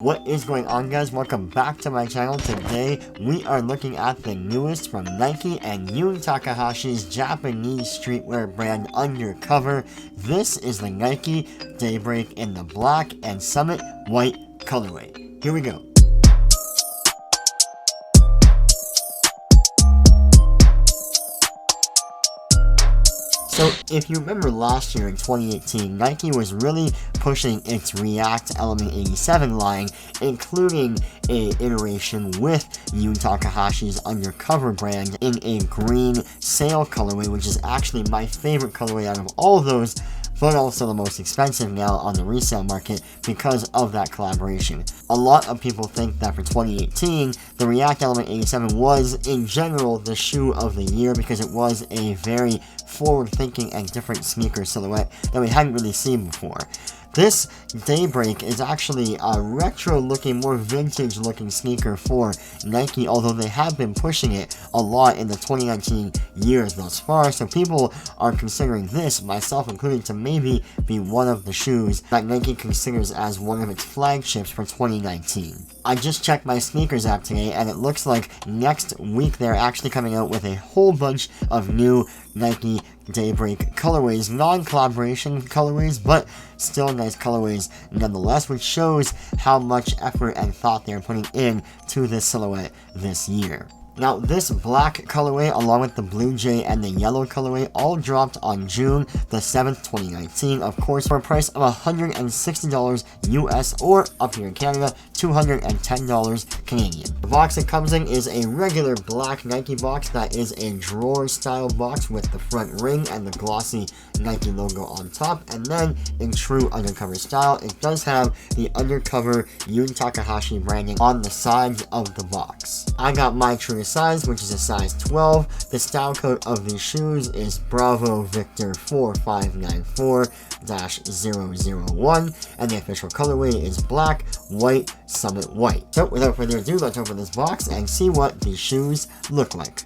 What is going on, guys? Welcome back to my channel. Today we are looking at the newest from Nike and Takahashi's Japanese streetwear brand Undercover. This is the Nike Daybreak in the black and summit white colorway. Here we go. So if you remember last year in 2018, Nike was really pushing its React Element 87 line, including an iteration with Takahashi's Undercover brand in a green sail colorway, which is actually my favorite colorway out of all of those, but also the most expensive now on the resale market because of that collaboration. A lot of people think that for 2018, the React Element 87 was, in general, the shoe of the year because it was a very forward-thinking and different sneaker silhouette that we hadn't really seen before. This Daybreak is actually a retro-looking, more vintage-looking sneaker for Nike, although they have been pushing it a lot in the 2019 years thus far, so people are considering this, myself included, to maybe be one of the shoes that Nike considers as one of its flagships for 2019. I just checked my sneakers app today, and it looks like next week they're actually coming out with a whole bunch of new Nike Daybreak colorways, non-collaboration colorways, but still nice colorways nonetheless, which shows how much effort and thought they're putting in to this silhouette this year. Now, this black colorway, along with the blue jay and the yellow colorway, all dropped on June the 7th, 2019, of course, for a price of $160 US, or up here in Canada, $210 Canadian. The box it comes in is a regular black Nike box that is a drawer-style box with the front ring and the glossy Nike logo on top, and then in true Undercover style, it does have the Undercover Takahashi branding on the sides of the box. I got my true size, which is a size 12. The style code of these shoes is Bravo Victor 4594-001, and the official colorway is black, white, summit white. So without further ado, let's open this box and see what these shoes look like.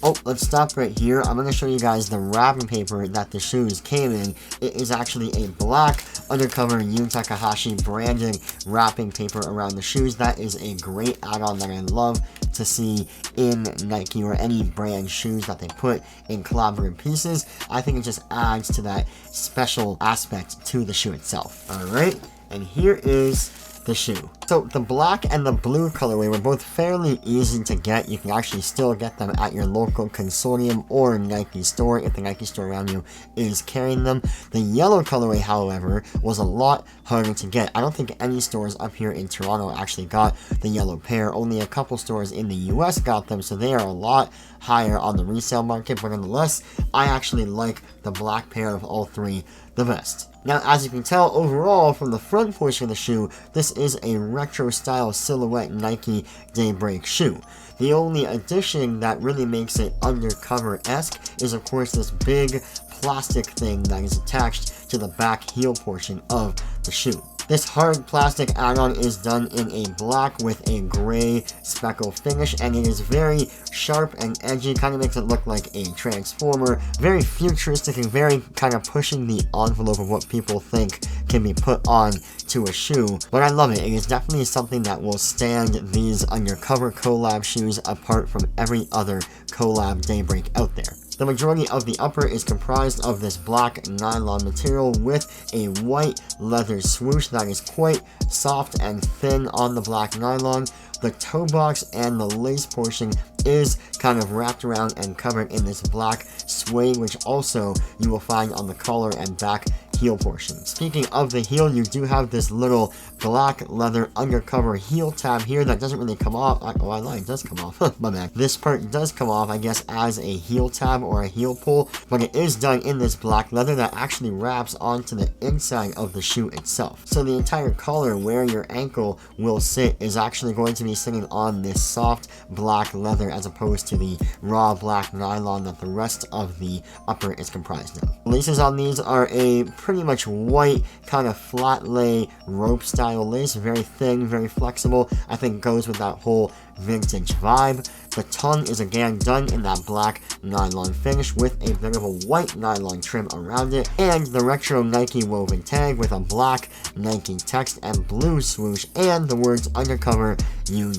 Oh, let's stop right here. I'm going to show you guys the wrapping paper that the shoes came in. It is actually a black Undercover Takahashi branding wrapping paper around the shoes. That is a great add-on that I love to see in Nike or any brand shoes that they put in collaborative pieces. I think it just adds to that special aspect to the shoe itself. Alright, and here is the shoe. So the black and the blue colorway were both fairly easy to get. You can actually still get them at your local consortium or Nike store if the Nike store around you is carrying them. The yellow colorway, however, was a lot harder to get. I don't think any stores up here in Toronto actually got the yellow pair. Only a couple stores in the US got them, so they are a lot higher on the resale market, but nonetheless, I actually like the black pair of all three the best. Now, as you can tell, overall, from the front portion of the shoe, this is a retro-style silhouette Nike Daybreak shoe. The only addition that really makes it Undercover-esque is, of course, this big plastic thing that is attached to the back heel portion of the shoe. This hard plastic add-on is done in a black with a gray speckle finish, and it is very sharp and edgy, kind of makes it look like a transformer, very futuristic and very kind of pushing the envelope of what people think can be put on to a shoe, but I love it. It is definitely something that will stand these Undercover collab shoes apart from every other collab Daybreak out there. The majority of the upper is comprised of this black nylon material with a white leather swoosh that is quite soft and thin on the black nylon. The toe box and the lace portion is kind of wrapped around and covered in this black suede, which also you will find on the collar and back heel portion. Speaking of the heel, you do have this little black leather Undercover heel tab here that doesn't really come off. Oh, I lied, it does come off. My bad. This part does come off, I guess, as a heel tab or a heel pull, but it is done in this black leather that actually wraps onto the inside of the shoe itself. So the entire collar where your ankle will sit is actually going to be sitting on this soft black leather as opposed to the raw black nylon that the rest of the upper is comprised of. The laces on these are a pretty pretty much white, kind of flat lay, rope style lace, very thin, very flexible. I think goes with that whole vintage vibe. The tongue is again done in that black nylon finish with a bit of a white nylon trim around it, and the retro Nike woven tag with a black Nike text and blue swoosh and the words Undercover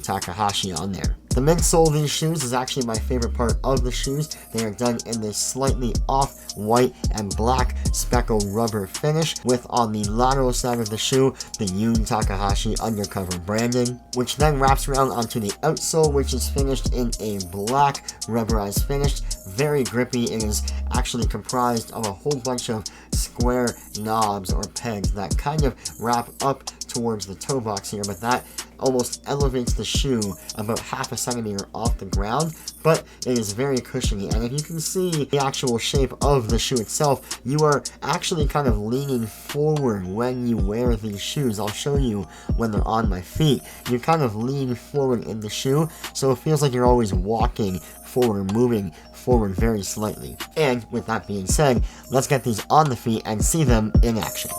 Takahashi on there. The midsole of these shoes is actually my favorite part of the shoes. They are done in this slightly off-white and black speckled rubber finish with, on the lateral side of the shoe, the Takahashi Undercover branding, which then wraps around onto the outsole, which is finished in a black rubberized finish. Very grippy. It is actually comprised of a whole bunch of square knobs or pegs that kind of wrap up towards the toe box here, but that almost elevates the shoe about half a centimeter off the ground, but it is very cushiony. And if you can see the actual shape of the shoe itself, you are actually kind of leaning forward when you wear these shoes. I'll show you when they're on my feet. You kind of lean forward in the shoe, so it feels like you're always walking forward, moving forward very slightly. And with that being said, let's get these on the feet and see them in action.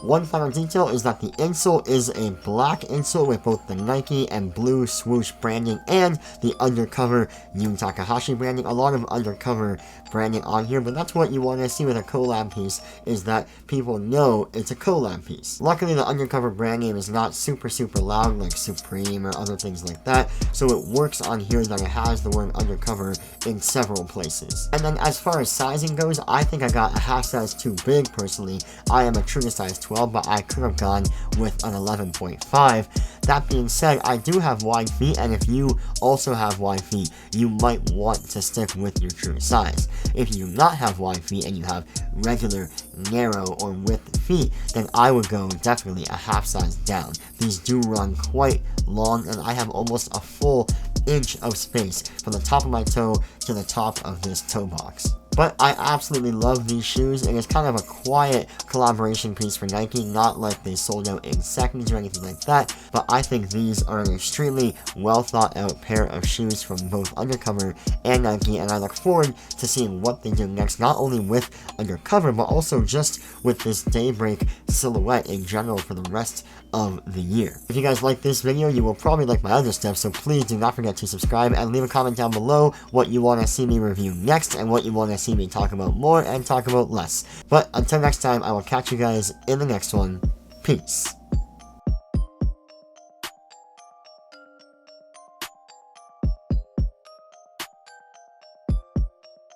One final detail is that the insole is a black insole with both the Nike and blue swoosh branding and the Undercover Takahashi branding. A lot of Undercover branding on here, but that's what you want to see with a collab piece, is that people know it's a collab piece. Luckily, the Undercover brand name is not super loud like Supreme or other things like that, so it works on here that it has the word Undercover in several places. And then as far as sizing goes, I think I got a half size too big personally. I am a true to size 12, but I could have gone with an 11.5. That being said, I do have wide feet, and if you also have wide feet, you might want to stick with your true size. If you do not have wide feet and you have regular, narrow, or width feet, then I would go definitely a half size down. These do run quite long, and I have almost a full inch of space from the top of my toe to the top of this toe box. But I absolutely love these shoes. It is kind of a quiet collaboration piece for Nike, not like they sold out in seconds or anything like that, but I think these are an extremely well thought out pair of shoes from both Undercover and Nike, and I look forward to seeing what they do next, not only with Undercover, but also just with this Daybreak silhouette in general for the rest of the year. If you guys like this video, you will probably like my other stuff, so please do not forget to subscribe and leave a comment down below what you want to see me review next and what you want to see me talk about more and talk about less. But until next time, I will catch you guys in the next one. Peace.